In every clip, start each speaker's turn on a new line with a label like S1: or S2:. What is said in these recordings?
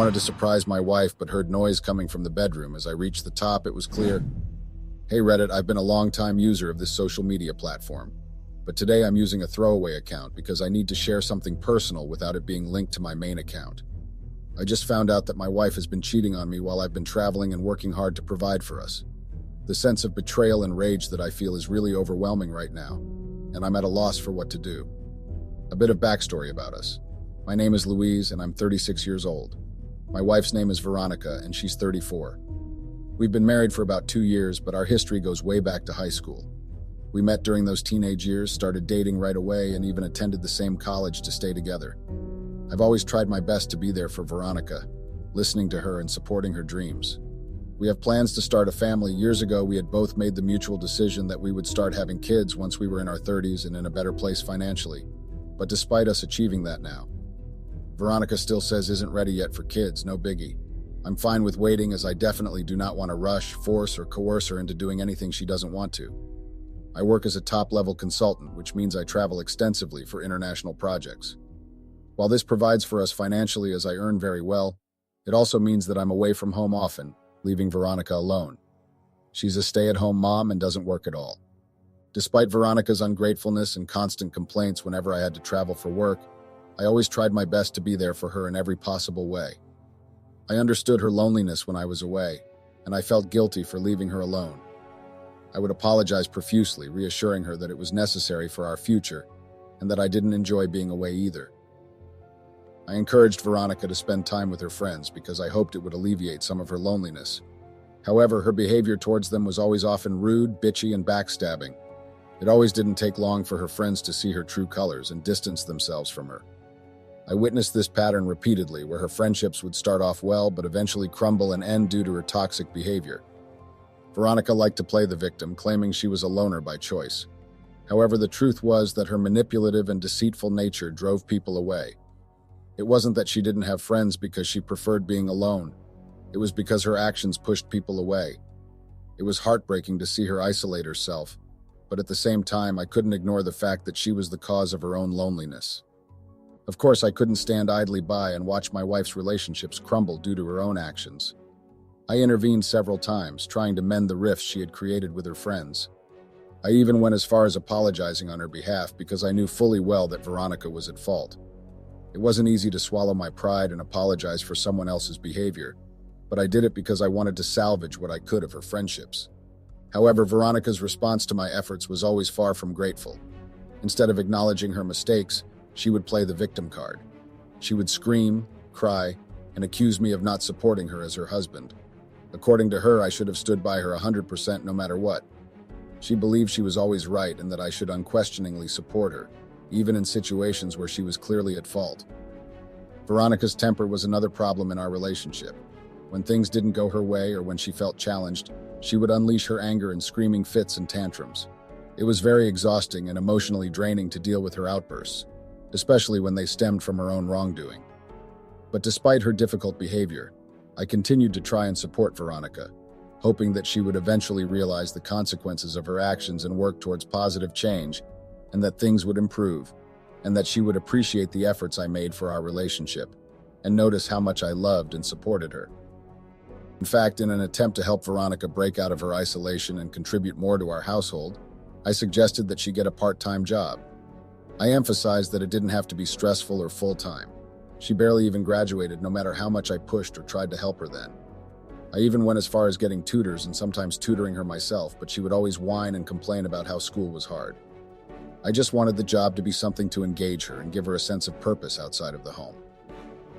S1: wanted to surprise my wife, but heard noise coming from the bedroom. As I reached the top, it was clear. Hey Reddit, I've been a long-time user of this social media platform, but today I'm using a throwaway account because I need to share something personal without it being linked to my main account. I just found out that my wife has been cheating on me while I've been traveling and working hard to provide for us. The sense of betrayal and rage that I feel is really overwhelming right now, and I'm at a loss for what to do. A bit of backstory about us. My name is Louise, and I'm 36 years old. My wife's name is Veronica, and she's 34. We've been married for about 2 years, but our history goes way back to high school. We met during those teenage years, started dating right away, and even attended the same college to stay together. I've always tried my best to be there for Veronica, listening to her and supporting her dreams. We have plans to start a family. Years ago, we had both made the mutual decision that we would start having kids once we were in our 30s and in a better place financially. But despite us achieving that now, Veronica still says isn't ready yet for kids. No biggie. I'm fine with waiting, as I definitely do not want to rush, force, or coerce her into doing anything she doesn't want to. I work as a top-level consultant, which means I travel extensively for international projects. While this provides for us financially as I earn very well, it also means that I'm away from home often, leaving Veronica alone. She's a stay-at-home mom and doesn't work at all. Despite Veronica's ungratefulness and constant complaints whenever I had to travel for work, I always tried my best to be there for her in every possible way. I understood her loneliness when I was away, and I felt guilty for leaving her alone. I would apologize profusely, reassuring her that it was necessary for our future and that I didn't enjoy being away either. I encouraged Veronica to spend time with her friends because I hoped it would alleviate some of her loneliness. However, her behavior towards them was always often rude, bitchy, and backstabbing. It always didn't take long for her friends to see her true colors and distance themselves from her. I witnessed this pattern repeatedly, where her friendships would start off well but eventually crumble and end due to her toxic behavior. Veronica liked to play the victim, claiming she was a loner by choice. However, the truth was that her manipulative and deceitful nature drove people away. It wasn't that she didn't have friends because she preferred being alone. It was because her actions pushed people away. It was heartbreaking to see her isolate herself, but at the same time, I couldn't ignore the fact that she was the cause of her own loneliness. Of course, I couldn't stand idly by and watch my wife's relationships crumble due to her own actions. I intervened several times, trying to mend the rifts she had created with her friends. I even went as far as apologizing on her behalf because I knew fully well that Veronica was at fault. It wasn't easy to swallow my pride and apologize for someone else's behavior, but I did it because I wanted to salvage what I could of her friendships. However, Veronica's response to my efforts was always far from grateful. Instead of acknowledging her mistakes, she would play the victim card. She would scream, cry, and accuse me of not supporting her as her husband. According to her, I should have stood by her 100% no matter what. She believed she was always right and that I should unquestioningly support her, even in situations where she was clearly at fault. Veronica's temper was another problem in our relationship. When things didn't go her way or when she felt challenged, she would unleash her anger in screaming fits and tantrums. It was very exhausting and emotionally draining to deal with her outbursts, especially when they stemmed from her own wrongdoing. But despite her difficult behavior, I continued to try and support Veronica, hoping that she would eventually realize the consequences of her actions and work towards positive change, and that things would improve, and that she would appreciate the efforts I made for our relationship, and notice how much I loved and supported her. In fact, in an attempt to help Veronica break out of her isolation and contribute more to our household, I suggested that she get a part-time job. I emphasized that it didn't have to be stressful or full-time. She barely even graduated, no matter how much I pushed or tried to help her then. I even went as far as getting tutors and sometimes tutoring her myself, but she would always whine and complain about how school was hard. I just wanted the job to be something to engage her and give her a sense of purpose outside of the home.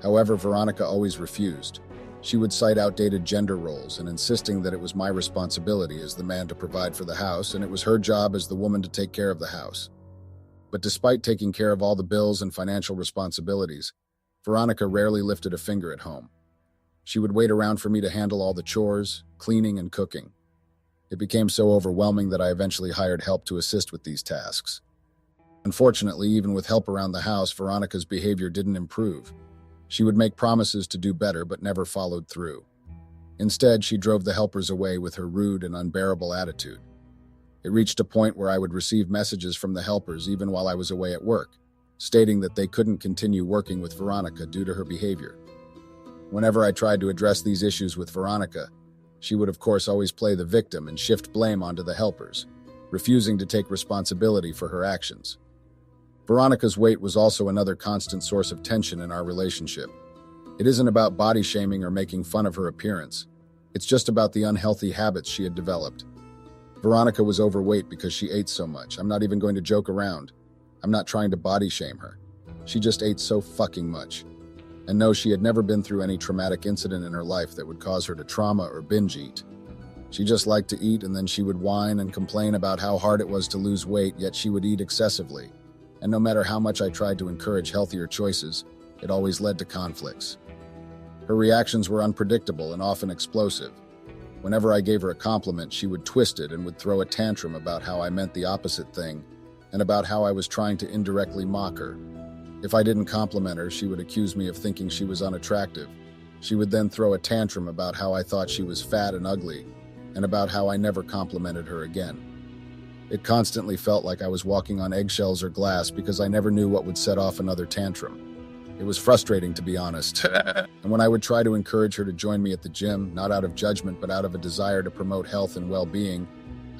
S1: However, Veronica always refused. She would cite outdated gender roles and insisting that it was my responsibility as the man to provide for the house and it was her job as the woman to take care of the house. But despite taking care of all the bills and financial responsibilities, Veronica rarely lifted a finger at home. She would wait around for me to handle all the chores, cleaning, and cooking. It became so overwhelming that I eventually hired help to assist with these tasks. Unfortunately, even with help around the house, Veronica's behavior didn't improve. She would make promises to do better but never followed through. Instead, she drove the helpers away with her rude and unbearable attitude. It reached a point where I would receive messages from the helpers even while I was away at work, stating that they couldn't continue working with Veronica due to her behavior. Whenever I tried to address these issues with Veronica, she would of course always play the victim and shift blame onto the helpers, refusing to take responsibility for her actions. Veronica's weight was also another constant source of tension in our relationship. It isn't about body shaming or making fun of her appearance. It's just about the unhealthy habits she had developed. Veronica was overweight because she ate so much. I'm not even going to joke around. I'm not trying to body shame her. She just ate so fucking much. And no, she had never been through any traumatic incident in her life that would cause her to trauma or binge eat. She just liked to eat, and then she would whine and complain about how hard it was to lose weight, yet she would eat excessively. And no matter how much I tried to encourage healthier choices, it always led to conflicts. Her reactions were unpredictable and often explosive. Whenever I gave her a compliment, she would twist it and would throw a tantrum about how I meant the opposite thing and about how I was trying to indirectly mock her. If I didn't compliment her, she would accuse me of thinking she was unattractive. She would then throw a tantrum about how I thought she was fat and ugly, and about how I never complimented her again. It constantly felt like I was walking on eggshells or glass because I never knew what would set off another tantrum. It was frustrating, to be honest. And when I would try to encourage her to join me at the gym, not out of judgment but out of a desire to promote health and well-being,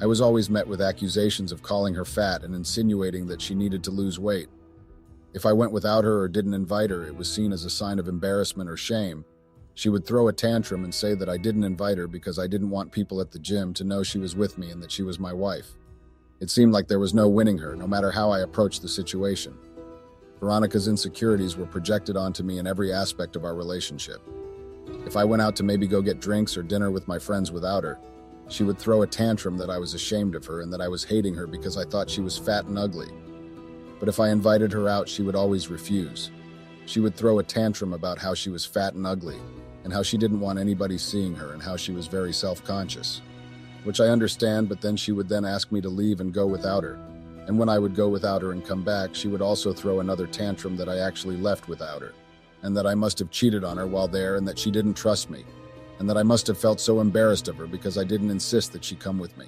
S1: I was always met with accusations of calling her fat and insinuating that she needed to lose weight. If I went without her or didn't invite her, it was seen as a sign of embarrassment or shame. She would throw a tantrum and say that I didn't invite her because I didn't want people at the gym to know she was with me and that she was my wife. It seemed like there was no winning her, no matter how I approached the situation. Veronica's insecurities were projected onto me in every aspect of our relationship. If I went out to maybe go get drinks or dinner with my friends without her, she would throw a tantrum that I was ashamed of her and that I was hating her because I thought she was fat and ugly. But if I invited her out, she would always refuse. She would throw a tantrum about how she was fat and ugly, and how she didn't want anybody seeing her, and how she was very self-conscious. Which I understand, but then she would then ask me to leave and go without her. And when I would go without her and come back, she would also throw another tantrum that I actually left without her, and that I must have cheated on her while there and that she didn't trust me, and that I must have felt so embarrassed of her because I didn't insist that she come with me.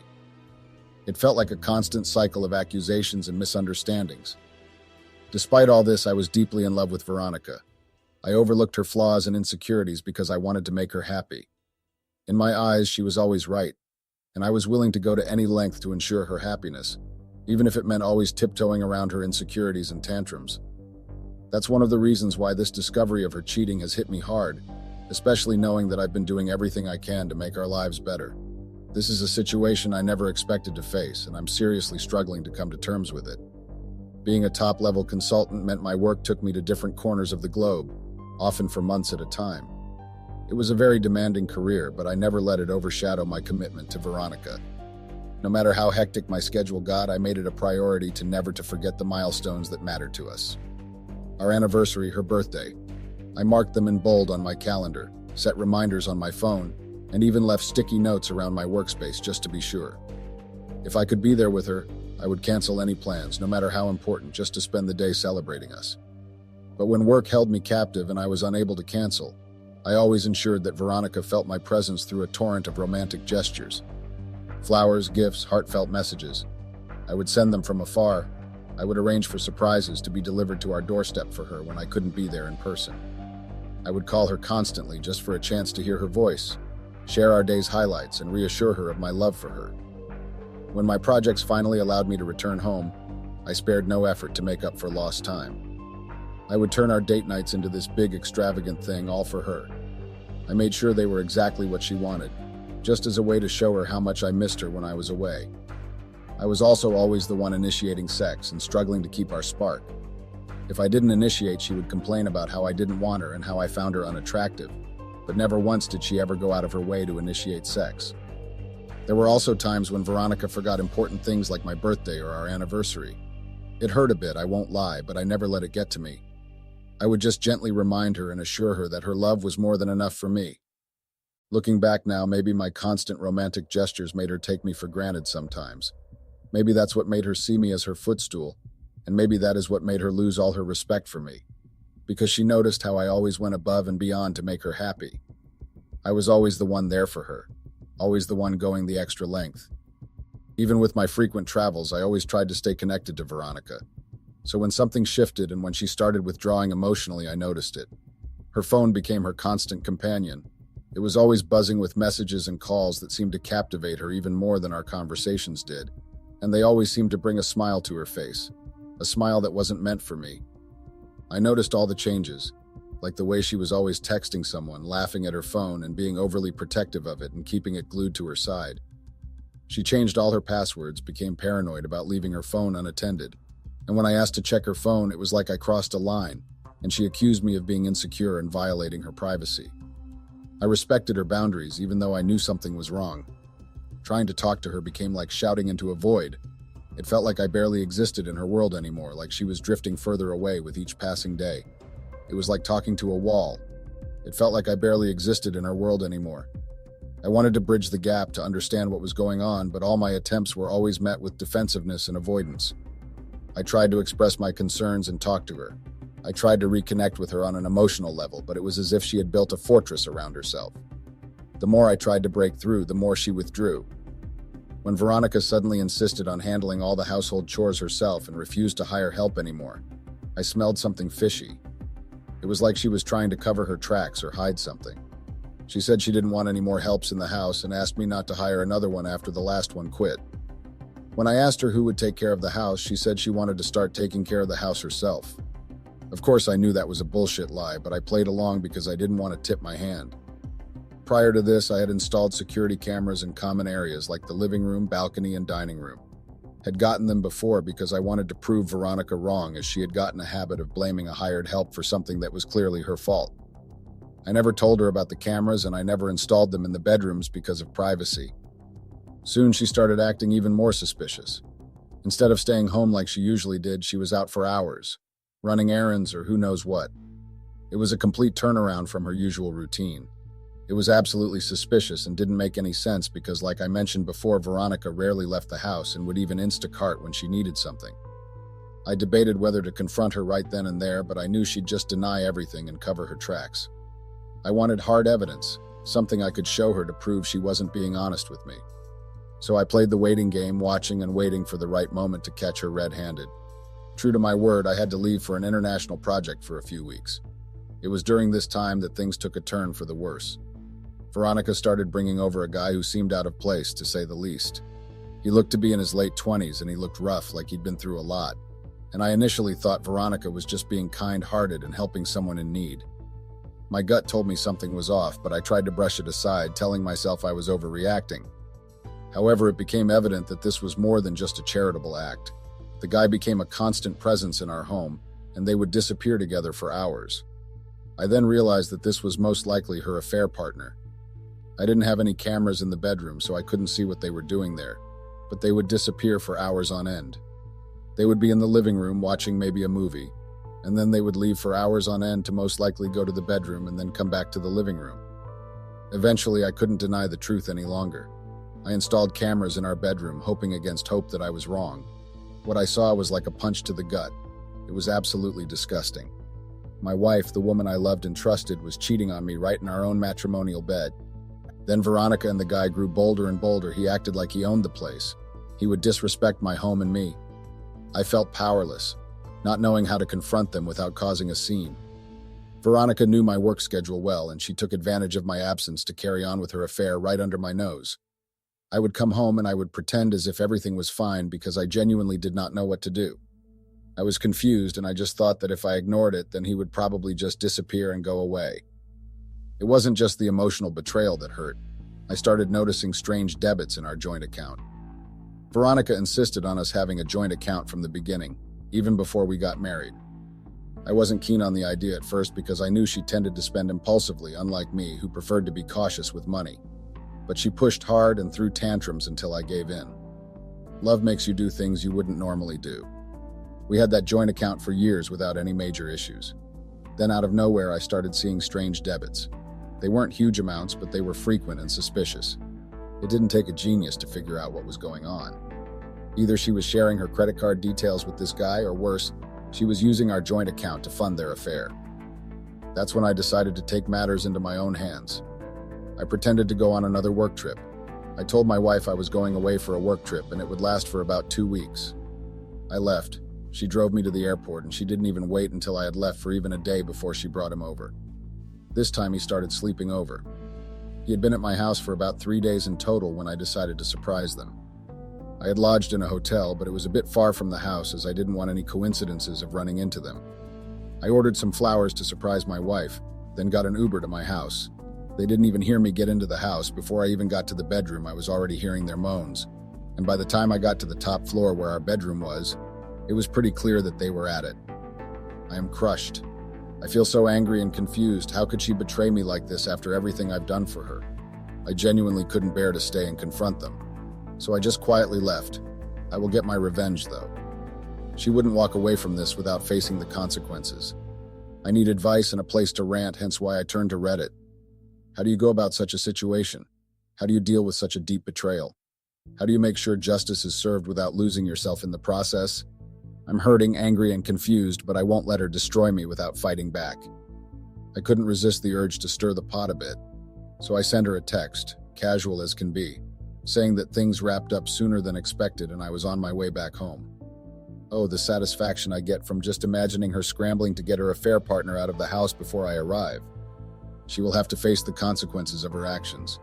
S1: It felt like a constant cycle of accusations and misunderstandings. Despite all this, I was deeply in love with Veronica. I overlooked her flaws and insecurities because I wanted to make her happy. In my eyes, she was always right, and I was willing to go to any length to ensure her happiness, even if it meant always tiptoeing around her insecurities and tantrums. That's one of the reasons why this discovery of her cheating has hit me hard, especially knowing that I've been doing everything I can to make our lives better. This is a situation I never expected to face, and I'm seriously struggling to come to terms with it. Being a top-level consultant meant my work took me to different corners of the globe, often for months at a time. It was a very demanding career, but I never let it overshadow my commitment to Veronica. No matter how hectic my schedule got, I made it a priority to never to forget the milestones that mattered to us. Our anniversary, her birthday. I marked them in bold on my calendar, set reminders on my phone, and even left sticky notes around my workspace just to be sure. If I could be there with her, I would cancel any plans, no matter how important, just to spend the day celebrating us. But when work held me captive and I was unable to cancel, I always ensured that Veronica felt my presence through a torrent of romantic gestures. Flowers, gifts, heartfelt messages. I would send them from afar. I would arrange for surprises to be delivered to our doorstep for her when I couldn't be there in person. I would call her constantly just for a chance to hear her voice, share our day's highlights, and reassure her of my love for her. When my projects finally allowed me to return home, I spared no effort to make up for lost time. I would turn our date nights into this big, extravagant thing all for her. I made sure they were exactly what she wanted, just as a way to show her how much I missed her when I was away. I was also always the one initiating sex and struggling to keep our spark. If I didn't initiate, she would complain about how I didn't want her and how I found her unattractive, but never once did she ever go out of her way to initiate sex. There were also times when Veronica forgot important things like my birthday or our anniversary. It hurt a bit, I won't lie, but I never let it get to me. I would just gently remind her and assure her that her love was more than enough for me. Looking back now, maybe my constant romantic gestures made her take me for granted sometimes. Maybe that's what made her see me as her footstool, and maybe that is what made her lose all her respect for me, because she noticed how I always went above and beyond to make her happy. I was always the one there for her, always the one going the extra length. Even with my frequent travels, I always tried to stay connected to Veronica. So when something shifted and when she started withdrawing emotionally, I noticed it. Her phone became her constant companion. It was always buzzing with messages and calls that seemed to captivate her even more than our conversations did, and they always seemed to bring a smile to her face, a smile that wasn't meant for me. I noticed all the changes, like the way she was always texting someone, laughing at her phone, and being overly protective of it and keeping it glued to her side. She changed all her passwords, became paranoid about leaving her phone unattended, and when I asked to check her phone, it was like I crossed a line, and she accused me of being insecure and violating her privacy. I respected her boundaries, even though I knew something was wrong. Trying to talk to her became like shouting into a void. It felt like I barely existed in her world anymore, like she was drifting further away with each passing day. It was like talking to a wall. It felt like I barely existed in her world anymore. I wanted to bridge the gap to understand what was going on, but all my attempts were always met with defensiveness and avoidance. I tried to express my concerns and talk to her. I tried to reconnect with her on an emotional level, but it was as if she had built a fortress around herself. The more I tried to break through, the more she withdrew. When Veronica suddenly insisted on handling all the household chores herself and refused to hire help anymore, I smelled something fishy. It was like she was trying to cover her tracks or hide something. She said she didn't want any more helps in the house and asked me not to hire another one after the last one quit. When I asked her who would take care of the house, she said she wanted to start taking care of the house herself. Of course, I knew that was a bullshit lie, but I played along because I didn't want to tip my hand. Prior to this, I had installed security cameras in common areas like the living room, balcony, and dining room. Had gotten them before because I wanted to prove Veronica wrong, as she had gotten a habit of blaming a hired help for something that was clearly her fault. I never told her about the cameras, and I never installed them in the bedrooms because of privacy. Soon she started acting even more suspicious. Instead of staying home like she usually did, she was out for hours, running errands or who knows what. It was a complete turnaround from her usual routine. It was absolutely suspicious and didn't make any sense because, like I mentioned before, Veronica rarely left the house and would even Instacart when she needed something. I debated whether to confront her right then and there, but I knew she'd just deny everything and cover her tracks. I wanted hard evidence, something I could show her to prove she wasn't being honest with me. So I played the waiting game, watching and waiting for the right moment to catch her red-handed. True to my word, I had to leave for an international project for a few weeks. It was during this time that things took a turn for the worse. Veronica started bringing over a guy who seemed out of place, to say the least. He looked to be in his late 20s and he looked rough, like he'd been through a lot. And I initially thought Veronica was just being kind-hearted and helping someone in need. My gut told me something was off, but I tried to brush it aside, telling myself I was overreacting. However, it became evident that this was more than just a charitable act. The guy became a constant presence in our home, and they would disappear together for hours. I then realized that this was most likely her affair partner. I didn't have any cameras in the bedroom, so I couldn't see what they were doing there, but they would disappear for hours on end. They would be in the living room watching maybe a movie, and then they would leave for hours on end to most likely go to the bedroom and then come back to the living room. Eventually, I couldn't deny the truth any longer. I installed cameras in our bedroom, hoping against hope that I was wrong. What I saw was like a punch to the gut. It was absolutely disgusting. My wife, the woman I loved and trusted, was cheating on me right in our own matrimonial bed. Then Veronica and the guy grew bolder and bolder. He acted like he owned the place. He would disrespect my home and me. I felt powerless, not knowing how to confront them without causing a scene. Veronica knew my work schedule well, and she took advantage of my absence to carry on with her affair right under my nose. I would come home and I would pretend as if everything was fine because I genuinely did not know what to do. I was confused, and I just thought that if I ignored it, then he would probably just disappear and go away. It wasn't just the emotional betrayal that hurt. I started noticing strange debits in our joint account. Veronica insisted on us having a joint account from the beginning, even before we got married. I wasn't keen on the idea at first because I knew she tended to spend impulsively, unlike me, who preferred to be cautious with money. But she pushed hard and threw tantrums until I gave in. Love makes you do things you wouldn't normally do. We had that joint account for years without any major issues. Then out of nowhere, I started seeing strange debits. They weren't huge amounts, but they were frequent and suspicious. It didn't take a genius to figure out what was going on. Either she was sharing her credit card details with this guy, or worse, she was using our joint account to fund their affair. That's when I decided to take matters into my own hands. I pretended to go on another work trip. I told my wife I was going away for a work trip and it would last for about 2 weeks. I left. She drove me to the airport and she didn't even wait until I had left for even a day before she brought him over. This time he started sleeping over. He had been at my house for about 3 days in total when I decided to surprise them. I had lodged in a hotel, but it was a bit far from the house as I didn't want any coincidences of running into them. I ordered some flowers to surprise my wife, then got an Uber to my house. They didn't even hear me get into the house. Before I even got to the bedroom, I was already hearing their moans. And by the time I got to the top floor where our bedroom was, it was pretty clear that they were at it. I am crushed. I feel so angry and confused. How could she betray me like this after everything I've done for her? I genuinely couldn't bear to stay and confront them. So I just quietly left. I will get my revenge, though. She wouldn't walk away from this without facing the consequences. I need advice and a place to rant, hence why I turned to Reddit. How do you go about such a situation? How do you deal with such a deep betrayal? How do you make sure justice is served without losing yourself in the process? I'm hurting, angry, and confused, but I won't let her destroy me without fighting back. I couldn't resist the urge to stir the pot a bit, so I sent her a text, casual as can be, saying that things wrapped up sooner than expected and I was on my way back home. Oh, the satisfaction I get from just imagining her scrambling to get her affair partner out of the house before I arrive. She will have to face the consequences of her actions.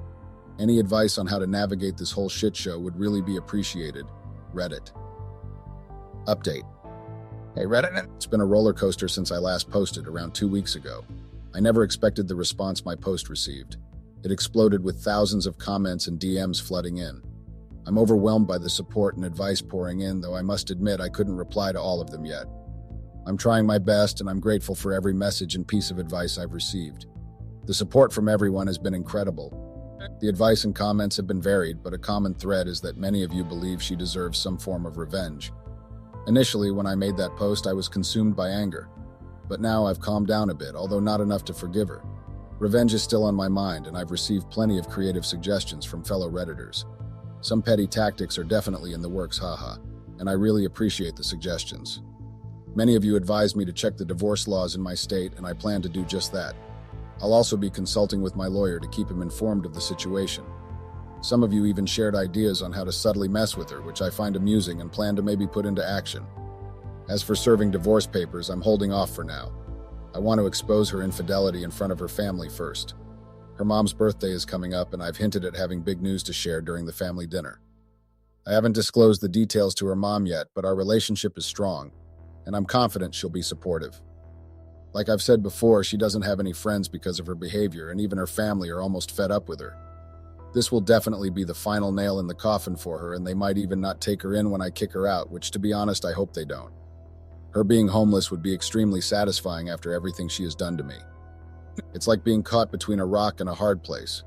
S1: Any advice on how to navigate this whole shit show would really be appreciated. Reddit. Update. Hey Reddit, it's been a roller coaster since I last posted around 2 weeks ago. I never expected the response my post received. It exploded with thousands of comments and DMs flooding in. I'm overwhelmed by the support and advice pouring in, though I must admit I couldn't reply to all of them yet. I'm trying my best and I'm grateful for every message and piece of advice I've received. The support from everyone has been incredible. The advice and comments have been varied, but a common thread is that many of you believe she deserves some form of revenge. Initially, when I made that post, I was consumed by anger. But now I've calmed down a bit, although not enough to forgive her. Revenge is still on my mind, and I've received plenty of creative suggestions from fellow Redditors. Some petty tactics are definitely in the works, haha, and I really appreciate the suggestions. Many of you advised me to check the divorce laws in my state, and I plan to do just that. I'll also be consulting with my lawyer to keep him informed of the situation. Some of you even shared ideas on how to subtly mess with her, which I find amusing and plan to maybe put into action. As for serving divorce papers, I'm holding off for now. I want to expose her infidelity in front of her family first. Her mom's birthday is coming up, and I've hinted at having big news to share during the family dinner. I haven't disclosed the details to her mom yet, but our relationship is strong, and I'm confident she'll be supportive. Like I've said before, she doesn't have any friends because of her behavior, and even her family are almost fed up with her. This will definitely be the final nail in the coffin for her, and they might even not take her in when I kick her out, which, to be honest, I hope they don't. Her being homeless would be extremely satisfying after everything she has done to me. It's like being caught between a rock and a hard place.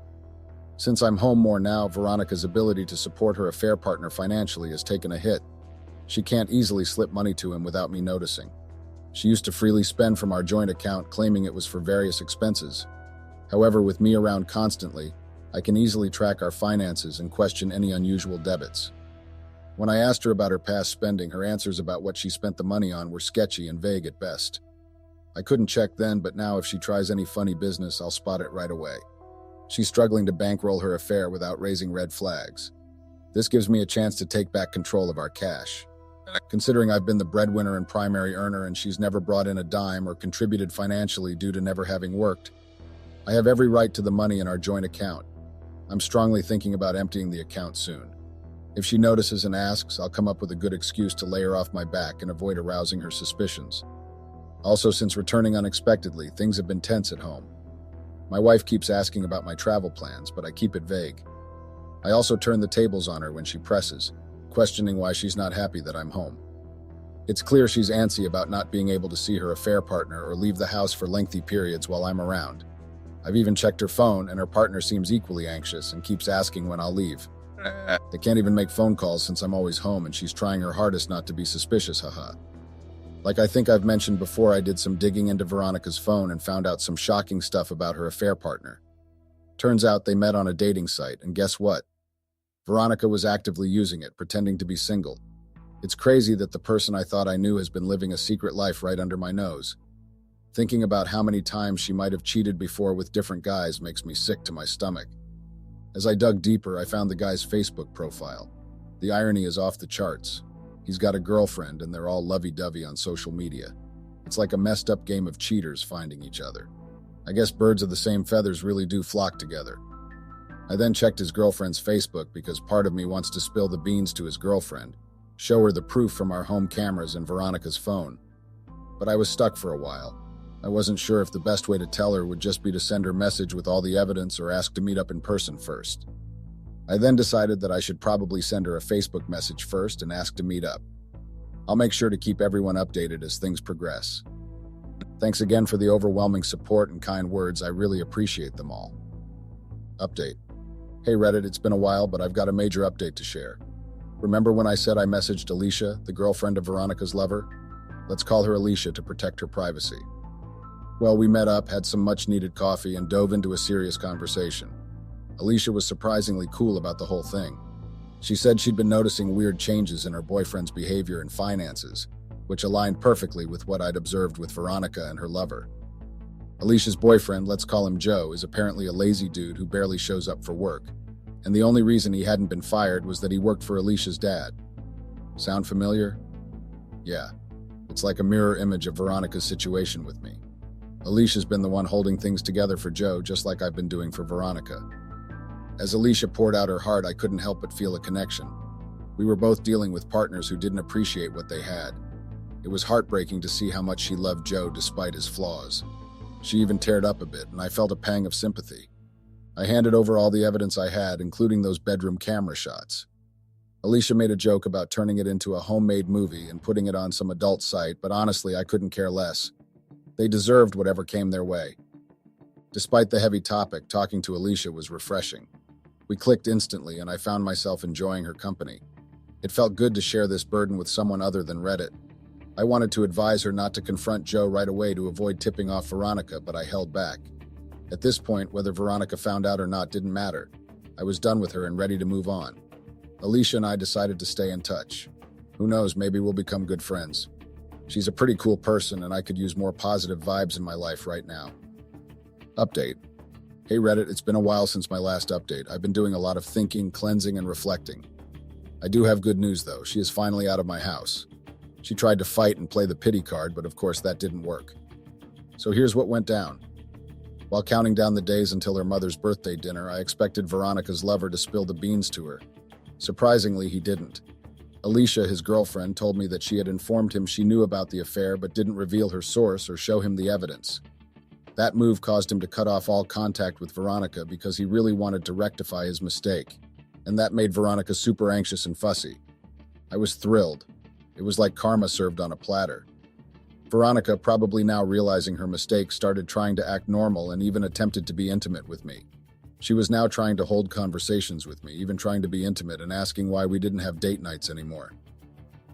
S1: Since I'm home more now, Veronica's ability to support her affair partner financially has taken a hit. She can't easily slip money to him without me noticing. She used to freely spend from our joint account, claiming it was for various expenses. However, with me around constantly, I can easily track our finances and question any unusual debits. When I asked her about her past spending, her answers about what she spent the money on were sketchy and vague at best. I couldn't check then, but now if she tries any funny business, I'll spot it right away. She's struggling to bankroll her affair without raising red flags. This gives me a chance to take back control of our cash. Considering I've been the breadwinner and primary earner and she's never brought in a dime or contributed financially due to never having worked, I have every right to the money in our joint account. I'm strongly thinking about emptying the account soon. If she notices and asks, I'll come up with a good excuse to lay her off my back and avoid arousing her suspicions. Also, since returning unexpectedly, things have been tense at home. My wife keeps asking about my travel plans, but I keep it vague. I also turn the tables on her when she presses, questioning why she's not happy that I'm home. It's clear she's antsy about not being able to see her affair partner or leave the house for lengthy periods while I'm around. I've even checked her phone, and her partner seems equally anxious and keeps asking when I'll leave. They can't even make phone calls since I'm always home, and she's trying her hardest not to be suspicious, haha. Like I think I've mentioned before, I did some digging into Veronica's phone and found out some shocking stuff about her affair partner. Turns out they met on a dating site, and guess what? Veronica was actively using it, pretending to be single. It's crazy that the person I thought I knew has been living a secret life right under my nose. Thinking about how many times she might have cheated before with different guys makes me sick to my stomach. As I dug deeper, I found the guy's Facebook profile. The irony is off the charts. He's got a girlfriend and they're all lovey-dovey on social media. It's like a messed up game of cheaters finding each other. I guess birds of the same feathers really do flock together. I then checked his girlfriend's Facebook because part of me wants to spill the beans to his girlfriend, show her the proof from our home cameras and Veronica's phone. But I was stuck for a while. I wasn't sure if the best way to tell her would just be to send her message with all the evidence or ask to meet up in person first. I then decided that I should probably send her a Facebook message first and ask to meet up. I'll make sure to keep everyone updated as things progress. Thanks again for the overwhelming support and kind words. I really appreciate them all. Update. Hey Reddit, it's been a while, but I've got a major update to share. Remember when I said I messaged Alicia, the girlfriend of Veronica's lover? Let's call her Alicia to protect her privacy. Well, we met up, had some much-needed coffee, and dove into a serious conversation. Alicia was surprisingly cool about the whole thing. She said she'd been noticing weird changes in her boyfriend's behavior and finances, which aligned perfectly with what I'd observed with Veronica and her lover. Alicia's boyfriend, let's call him Joe, is apparently a lazy dude who barely shows up for work, and the only reason he hadn't been fired was that he worked for Alicia's dad. Sound familiar? Yeah, it's like a mirror image of Veronica's situation with me. Alicia's been the one holding things together for Joe, just like I've been doing for Veronica. As Alicia poured out her heart, I couldn't help but feel a connection. We were both dealing with partners who didn't appreciate what they had. It was heartbreaking to see how much she loved Joe despite his flaws. She even teared up a bit, and I felt a pang of sympathy. I handed over all the evidence I had, including those bedroom camera shots. Alicia made a joke about turning it into a homemade movie and putting it on some adult site, but honestly, I couldn't care less. They deserved whatever came their way. Despite the heavy topic, talking to Alicia was refreshing. We clicked instantly, and I found myself enjoying her company. It felt good to share this burden with someone other than Reddit. I wanted to advise her not to confront Joe right away to avoid tipping off Veronica, but I held back. At this point, whether Veronica found out or not didn't matter. I was done with her and ready to move on. Alicia and I decided to stay in touch. Who knows, maybe we'll become good friends. She's a pretty cool person, and I could use more positive vibes in my life right now. Update. Hey Reddit, it's been a while since my last update. I've been doing a lot of thinking, cleansing, and reflecting. I do have good news though. She is finally out of my house. She tried to fight and play the pity card, but of course that didn't work. So here's what went down. While counting down the days until her mother's birthday dinner, I expected Veronica's lover to spill the beans to her. Surprisingly, he didn't. Alicia, his girlfriend, told me that she had informed him she knew about the affair but didn't reveal her source or show him the evidence. That move caused him to cut off all contact with Veronica because he really wanted to rectify his mistake, and that made Veronica super anxious and fussy. I was thrilled. It was like karma served on a platter. Veronica, probably now realizing her mistake, started trying to act normal and even attempted to be intimate with me. She was now trying to hold conversations with me, even trying to be intimate and asking why we didn't have date nights anymore.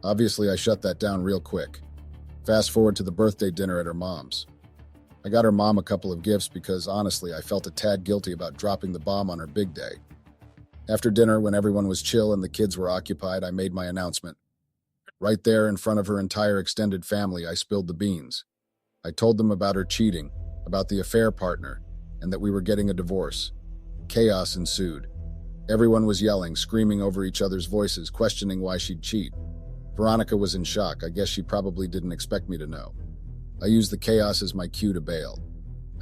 S1: Obviously, I shut that down real quick. Fast forward to the birthday dinner at her mom's. I got her mom a couple of gifts because, honestly, I felt a tad guilty about dropping the bomb on her big day. After dinner, when everyone was chill and the kids were occupied, I made my announcement. Right there in front of her entire extended family, I spilled the beans. I told them about her cheating, about the affair partner, and that we were getting a divorce. Chaos ensued. Everyone was yelling, screaming over each other's voices, questioning why she'd cheat. Veronica was in shock. I guess she probably didn't expect me to know. I used the chaos as my cue to bail.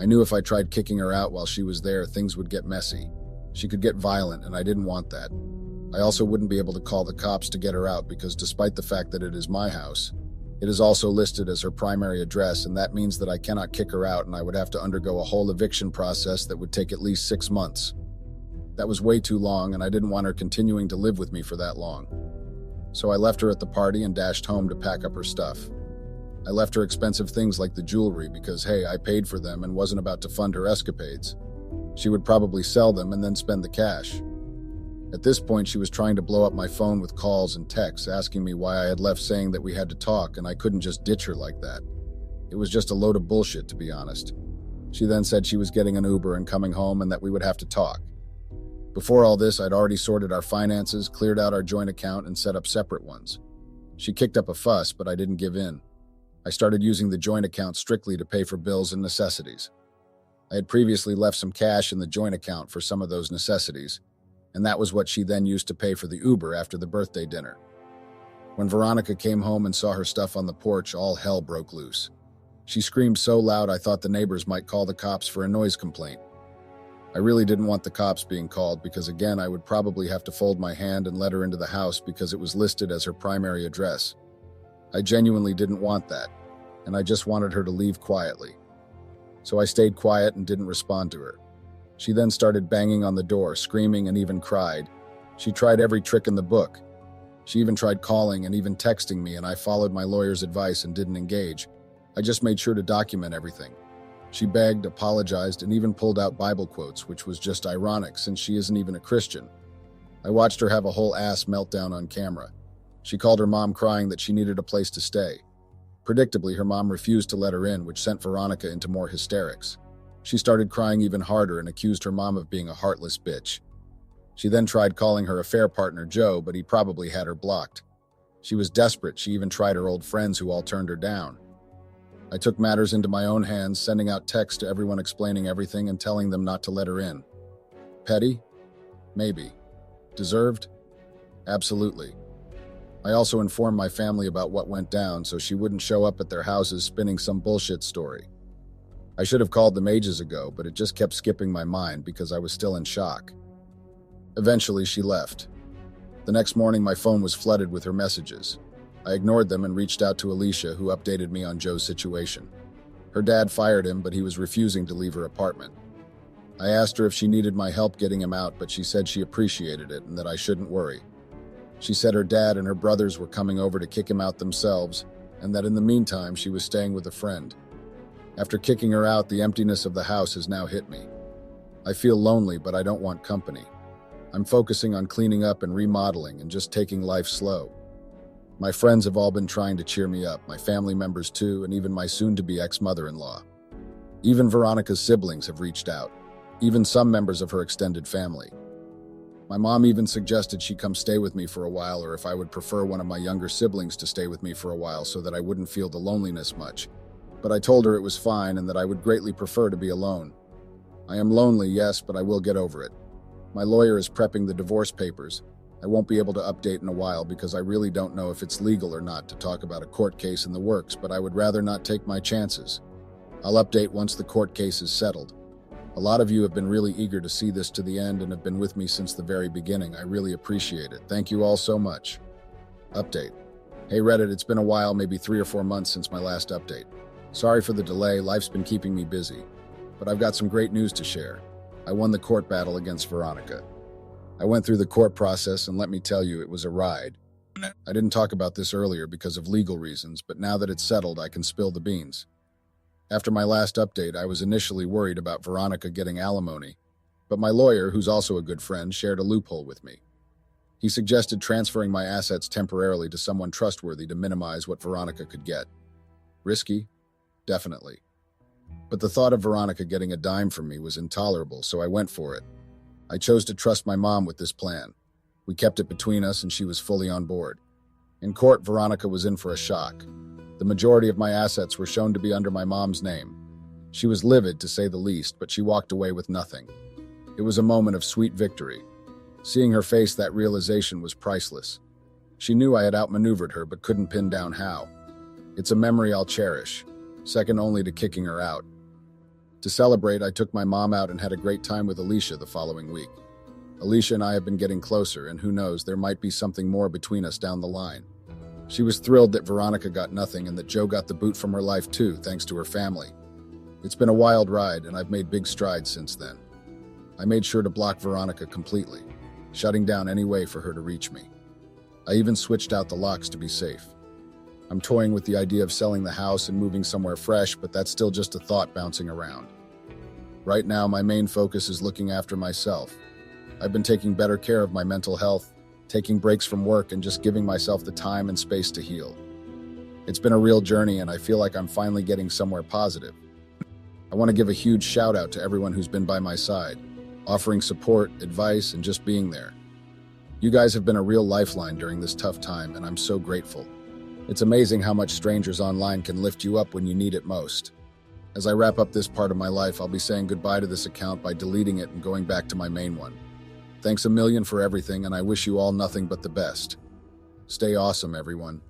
S1: I knew if I tried kicking her out while she was there, things would get messy. She could get violent, and I didn't want that. I also wouldn't be able to call the cops to get her out because despite the fact that it is my house, it is also listed as her primary address, and that means that I cannot kick her out and I would have to undergo a whole eviction process that would take at least 6 months. That was way too long, and I didn't want her continuing to live with me for that long. So I left her at the party and dashed home to pack up her stuff. I left her expensive things like the jewelry because, hey, I paid for them and wasn't about to fund her escapades. She would probably sell them and then spend the cash. At this point, she was trying to blow up my phone with calls and texts, asking me why I had left, saying that we had to talk and I couldn't just ditch her like that. It was just a load of bullshit, to be honest. She then said she was getting an Uber and coming home and that we would have to talk. Before all this, I'd already sorted our finances, cleared out our joint account, and set up separate ones. She kicked up a fuss, but I didn't give in. I started using the joint account strictly to pay for bills and necessities. I had previously left some cash in the joint account for some of those necessities, and that was what she then used to pay for the Uber after the birthday dinner. When Veronica came home and saw her stuff on the porch, all hell broke loose. She screamed so loud I thought the neighbors might call the cops for a noise complaint. I really didn't want the cops being called because again I would probably have to fold my hand and let her into the house because it was listed as her primary address. I genuinely didn't want that, and I just wanted her to leave quietly. So I stayed quiet and didn't respond to her. She then started banging on the door, screaming and even cried. She tried every trick in the book. She even tried calling and even texting me, and I followed my lawyer's advice and didn't engage. I just made sure to document everything. She begged, apologized, and even pulled out Bible quotes, which was just ironic since she isn't even a Christian. I watched her have a whole ass meltdown on camera. She called her mom crying that she needed a place to stay. Predictably, her mom refused to let her in, which sent Veronica into more hysterics. She started crying even harder and accused her mom of being a heartless bitch. She then tried calling her affair partner Joe, but he probably had her blocked. She was desperate. She even tried her old friends who all turned her down. I took matters into my own hands, sending out texts to everyone explaining everything and telling them not to let her in. Petty? Maybe. Deserved? Absolutely. I also informed my family about what went down so she wouldn't show up at their houses spinning some bullshit story. I should have called them ages ago, but it just kept skipping my mind because I was still in shock. Eventually, she left. The next morning, my phone was flooded with her messages. I ignored them and reached out to Alicia, who updated me on Joe's situation. Her dad fired him, but he was refusing to leave her apartment. I asked her if she needed my help getting him out, but she said she appreciated it and that I shouldn't worry. She said her dad and her brothers were coming over to kick him out themselves, and that in the meantime she was staying with a friend. After kicking her out, the emptiness of the house has now hit me. I feel lonely, but I don't want company. I'm focusing on cleaning up and remodeling and just taking life slow. My friends have all been trying to cheer me up, my family members too, and even my soon-to-be ex-mother-in-law. Even Veronica's siblings have reached out, even some members of her extended family. My mom even suggested she come stay with me for a while, or if I would prefer one of my younger siblings to stay with me for a while so that I wouldn't feel the loneliness much. But I told her it was fine and that I would greatly prefer to be alone. I am lonely, yes, but I will get over it. My lawyer is prepping the divorce papers. I won't be able to update in a while because I really don't know if it's legal or not to talk about a court case in the works, but I would rather not take my chances. I'll update once the court case is settled. A lot of you have been really eager to see this to the end and have been with me since the very beginning. I really appreciate it. Thank you all so much. Update. Hey Reddit, it's been a while, maybe 3 or 4 months since my last update. Sorry for the delay, life's been keeping me busy. But I've got some great news to share. I won the court battle against Veronica. I went through the court process and let me tell you, it was a ride. I didn't talk about this earlier because of legal reasons, but now that it's settled, I can spill the beans. After my last update, I was initially worried about Veronica getting alimony, but my lawyer, who's also a good friend, shared a loophole with me. He suggested transferring my assets temporarily to someone trustworthy to minimize what Veronica could get. Risky? Definitely. But the thought of Veronica getting a dime from me was intolerable, so I went for it. I chose to trust my mom with this plan. We kept it between us and she was fully on board. In court, Veronica was in for a shock. The majority of my assets were shown to be under my mom's name. She was livid, to say the least, but she walked away with nothing. It was a moment of sweet victory. Seeing her face, that realization was priceless. She knew I had outmaneuvered her, but couldn't pin down how. It's a memory I'll cherish, second only to kicking her out. To celebrate, I took my mom out and had a great time with Alicia the following week. Alicia and I have been getting closer, and who knows, there might be something more between us down the line. She was thrilled that Veronica got nothing and that Joe got the boot from her life too, thanks to her family. It's been a wild ride, and I've made big strides since then. I made sure to block Veronica completely, shutting down any way for her to reach me. I even switched out the locks to be safe. I'm toying with the idea of selling the house and moving somewhere fresh, but that's still just a thought bouncing around. Right now, my main focus is looking after myself. I've been taking better care of my mental health, taking breaks from work, and just giving myself the time and space to heal. It's been a real journey, and I feel like I'm finally getting somewhere positive. I want to give a huge shout out to everyone who's been by my side, offering support, advice, and just being there. You guys have been a real lifeline during this tough time, and I'm so grateful. It's amazing how much strangers online can lift you up when you need it most. As I wrap up this part of my life, I'll be saying goodbye to this account by deleting it and going back to my main one. Thanks a million for everything, and I wish you all nothing but the best. Stay awesome, everyone.